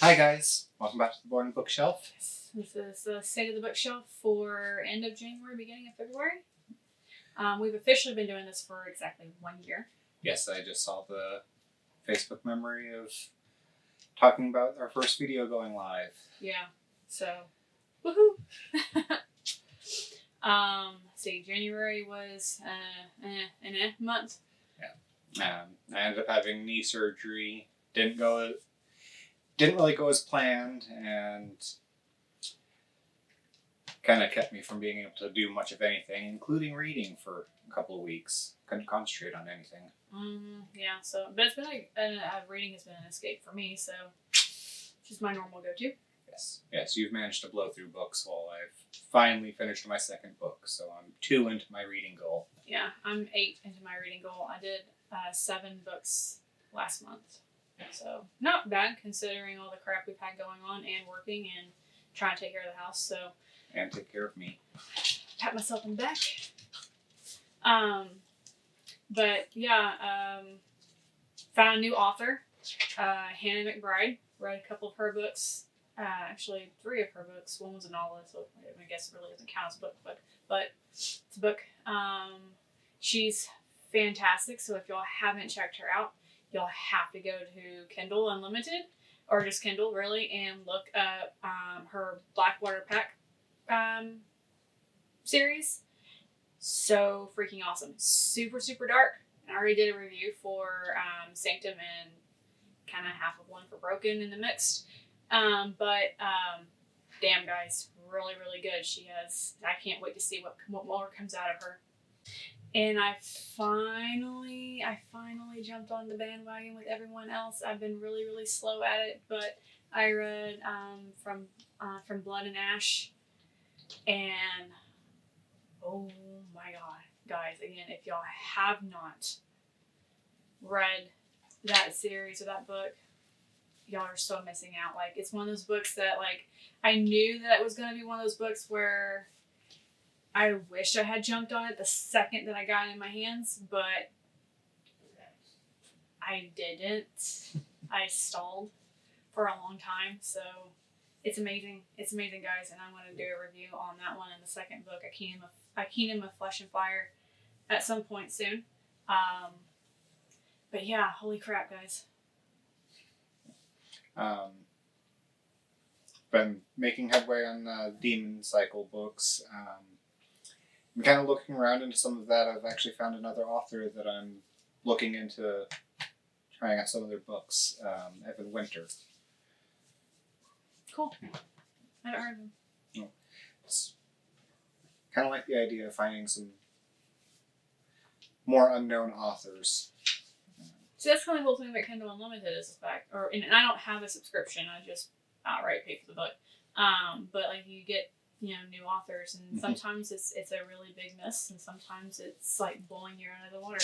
Hi guys, welcome back to the Boring Bookshelf. This is the state of the bookshelf for end of January, beginning of February. We've officially been doing this for exactly 1 year. Yes, I just saw the Facebook memory of talking about our first video going live. Yeah, so woohoo! See, January was an month. Yeah. I ended up having knee surgery. Didn't really go as planned, and kind of kept me from being able to do much of anything, including reading for a couple of weeks. Couldn't concentrate on anything. Yeah. So, but it's been reading has been an escape for me. So, just my normal go-to. Yes. You've managed to blow through books while I've finally finished my second book. So I'm 2 into my reading goal. Yeah, I'm 8 into my reading goal. I did 7 books last month. So not bad considering all the crap we've had going on and working and trying to take care of the house. So and take care of me. Pat myself in the back. But yeah, found a new author, Hannah Mcbride. Read a couple of her books. Actually 3 of her books. One was a novel, so I guess it really doesn't count as a book, but it's a book. She's fantastic. So if y'all haven't checked her out, you'll have to go to Kindle Unlimited, or just Kindle really, and look up her Blackwater Pack series. So freaking awesome. Super, super dark. I already did a review for Sanctum and kind of half of one for Broken in the mixed. But damn guys, really, really good. I can't wait to see what more comes out of her. And I finally jumped on the bandwagon with everyone else. I've been really, really slow at it, but I read from Blood and Ash, and oh my god, guys! Again, if y'all have not read that series or that book, y'all are so missing out. Like, it's one of those books that, like, I knew that it was going to be one of those books where I wish I had jumped on it the second that I got it in my hands, but I didn't. I stalled for a long time, so it's amazing. It's amazing, guys, and I'm going to do a review on that one in the second book, A Kingdom of Flesh and Fire, at some point soon. But yeah, holy crap, guys. Been making headway on Demon Cycle books. I'm kind of looking around into some of that. I've actually found another author that I'm looking into trying out some of their books, Evan Winter. Cool. I haven't heard of him. No. It's kind of like the idea of finding some more unknown authors. See, that's kind of the whole thing about Kindle Unlimited is the fact, and I don't have a subscription. I just outright pay for the book. But like, you get new authors, and sometimes it's a really big miss, and sometimes it's like blowing you out of the water.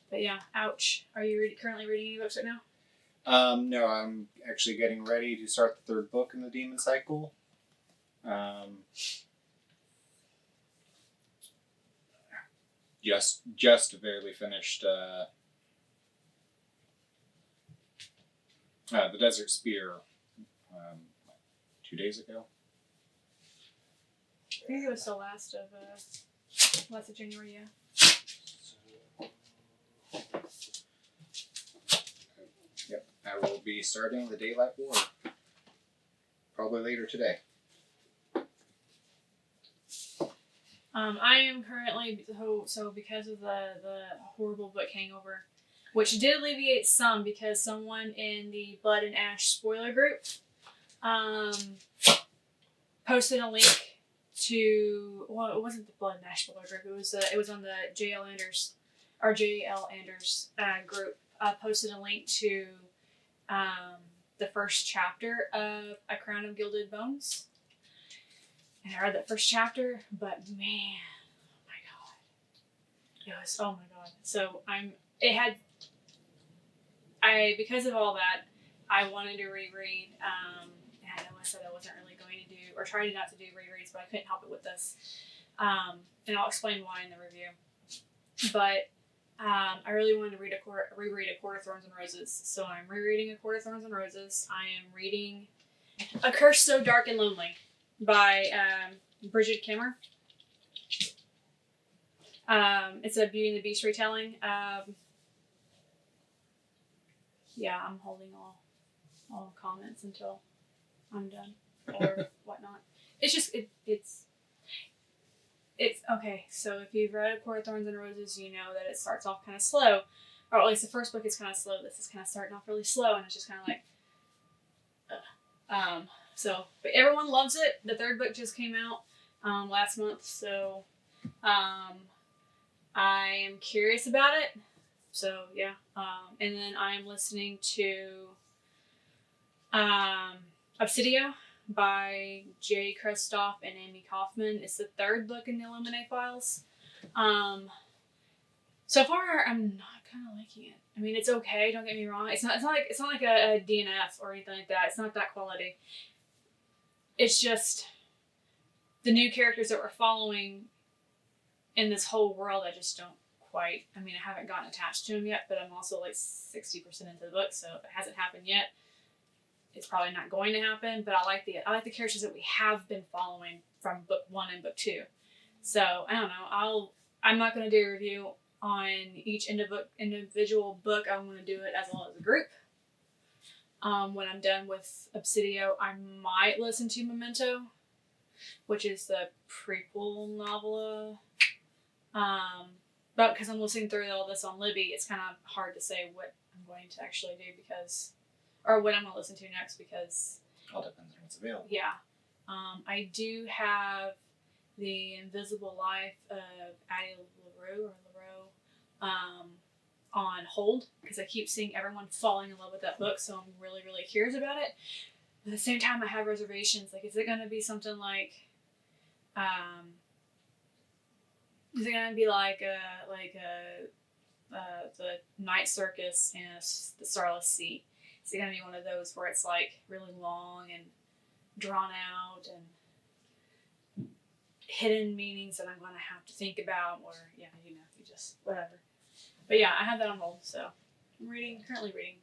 But yeah, ouch. Are you currently reading any books right now? No, I'm actually getting ready to start the 3rd book in the Demon Cycle. Just barely finished The Desert Spear 2 days ago. I think it was the last of January, yeah. Yep, I will be starting the Daylight War probably later today. I am currently so because of the horrible book hangover, which did alleviate some because someone in the Blood and Ash spoiler group posted a link to, well, it wasn't the Blood and Ash spoiler group. It was on the JL Anders group. Posted a link to the first chapter of A Crown of Gilded Bones. And I read that first chapter, but man, oh my god. It was, oh my god. So because of all that, I wanted to reread, and I know I said I wasn't really going to do, or tried not to do rereads, but I couldn't help it with this. And I'll explain why in the review. But I really wanted to reread A Court of Thorns and Roses, so I'm rereading A Court of Thorns and Roses. I am reading A Curse So Dark and Lonely by Bridget Kimmer. It's a Beauty and the Beast retelling. Yeah, I'm holding all comments until I'm done or whatnot. It's just it's okay. So if you've read A Court of Thorns and Roses, you know that it starts off kind of slow, or at least the first book is kind of slow. This is kind of starting off really slow, and it's just kind of like, So, but everyone loves it. The third book just came out last month, so I am curious about it. So yeah, and then I am listening to Obsidio by Jay Kristoff and Amy Kaufman. It's the third book in the Illuminate Files. So far, I'm not kind of liking it. I mean, it's okay. Don't get me wrong. It's not like a DNF or anything like that. It's not that quality. It's just the new characters that we're following in this whole world. I just don't quite. I mean, I haven't gotten attached to them yet, but I'm also like 60% into the book, so if it hasn't happened yet, it's probably not going to happen. But I like the characters that we have been following from book 1 and book 2. So I don't know. I'm not going to do a review on each individual book. I'm going to do it as well as a group. When I'm done with Obsidio, I might listen to Memento, which is the prequel novella. But because I'm listening through all this on Libby, it's kind of hard to say what I'm going to actually do or what I'm going to listen to next because... All depends on what's available. Yeah. I do have The Invisible Life of Addie LaRue on hold because I keep seeing everyone falling in love with that book, so I'm really, really curious about it. But at the same time, I have reservations. Like, is it going to be something like... is it going to be like the Night Circus and the Starless Sea? Is it going to be one of those where it's like really long and drawn out and hidden meanings that I'm going to have to think about, or you just whatever. But yeah, I have that on hold, so I'm currently reading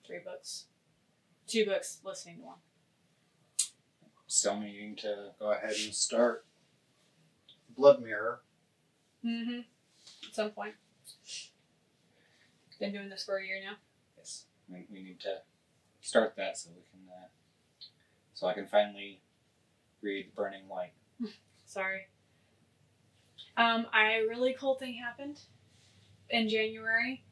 3 books, 2 books, listening to 1. Still needing to go ahead and start Blood Mirror. Mm-hmm. At some point. Been doing this for a year now. Yes, we need to start that so we can, so I can finally read Burning Light. Sorry. A really cool thing happened in January.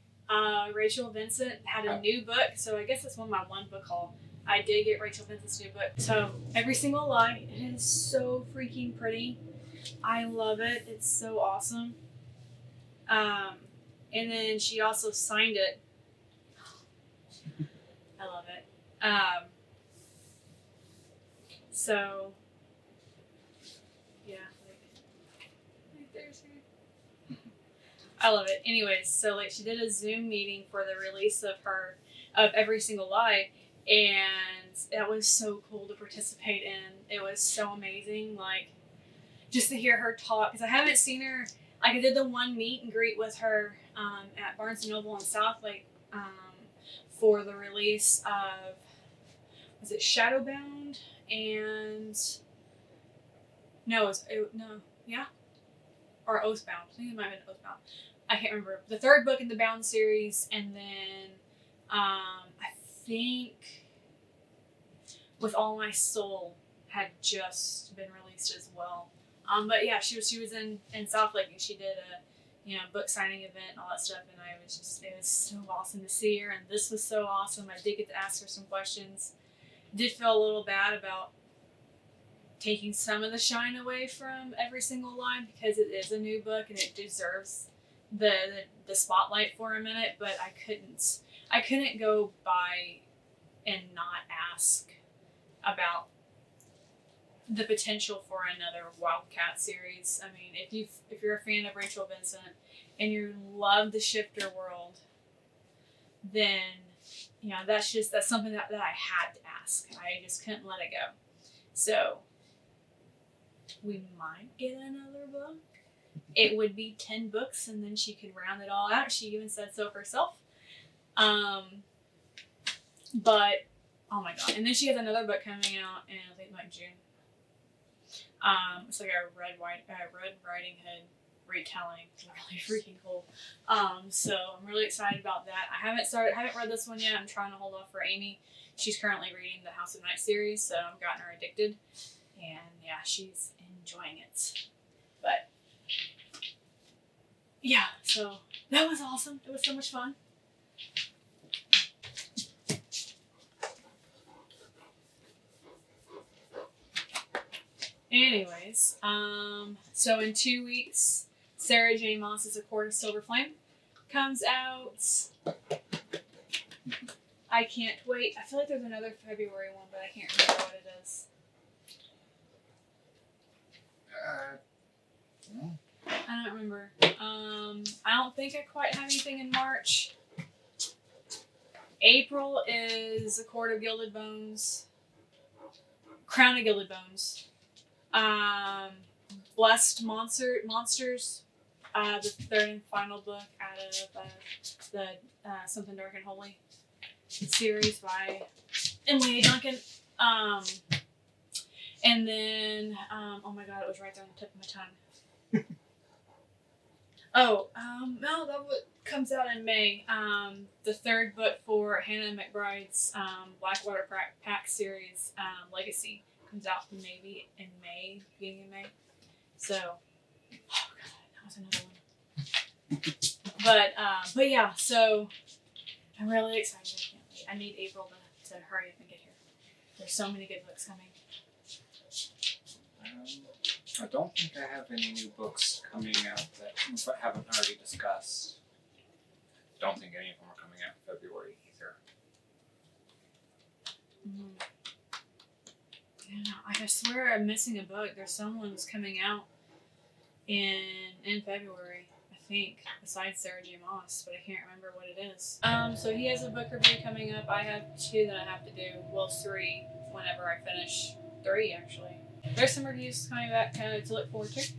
Rachel Vincent had a new book, so I guess it's my one book haul. I did get Rachel Vincent's new book. So Every Single Lie, it is so freaking pretty. I love it. It's so awesome. And then she also signed it. I love it. So yeah, like there's her. I love it. Anyways, so like she did a Zoom meeting for the release of Every Single Lie, and that was so cool to participate in. It was so amazing, like just to hear her talk, because I haven't seen her. Like I did the one meet and greet with her at Barnes & Noble in Southlake for the release of, was it Shadowbound and or Oathbound. I think it might have been Oathbound. I can't remember. The third book in the Bound series, and then I think With All My Soul had just been released as well. But yeah, she was in Southlake, and she did a book signing event and all that stuff, and it was so awesome to see her, and this was so awesome. I did get to ask her some questions. Did feel a little bad about taking some of the shine away from Every Single Lie because it is a new book and it deserves the spotlight for a minute, but I couldn't go by and not ask about the potential for another Wildcat series. I mean, if you're a fan of Rachel Vincent and you love the Shifter world, then that's something that I had to ask. I just couldn't let it go. So we might get another book it would be 10 books, and then she could round it all out. She even said so herself. But oh my god! And then she has another book coming out in I think like June. It's like a Red Riding Hood retelling. It's really freaking cool. So I'm really excited about that. I haven't read this one yet. I'm trying to hold off for Amy. She's currently reading the House of Night series, so I've gotten her addicted, and yeah, she's enjoying it. But yeah, so that was awesome. It was so much fun. Anyways, so in 2 weeks, Sarah J. Maas's A Court of Silver Flame comes out. I can't wait. I feel like there's another February one, but I can't remember what it is. I don't remember. I don't think I quite have anything in March. April is A Court of Gilded Bones. Crown of Gilded Bones. Blessed Monsters. The third and final book out of the Something Dark and Holy series by Emily A. Duncan. And then, oh my god, it was right there on the tip of my tongue. No, that comes out in May. The third book for Hannah Mcbride's Blackwater Pack series, Legacy, comes out maybe in May, beginning of May. So, oh god, that was another one. But yeah, so I'm really excited. I can't wait. I need April to hurry up and get here. There's so many good books coming. I don't think I have any new books coming out that haven't already discussed. Don't think any of them are coming out in February either. Yeah, I swear I'm missing a book. There's someone's coming out in February, I think, besides Sarah J. Maas, but I can't remember what it is. So he has a book review coming up. I have 2 that I have to do. Well, 3 whenever I finish. 3 actually. There's some reviews coming back to look forward to.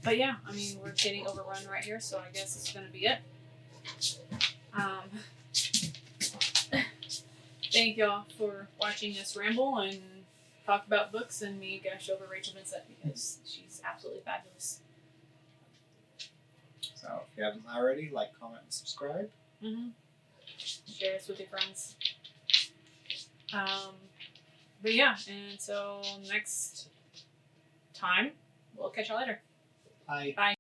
But yeah, I mean, we're getting overrun right here, so I guess it's going to be it. Thank y'all for watching us ramble and talk about books and me gush over Rachel Vincent because she's absolutely fabulous. So if you haven't already, like, comment, and subscribe. Share us with your friends. But yeah, and so next time, we'll catch y'all later. Bye. Bye.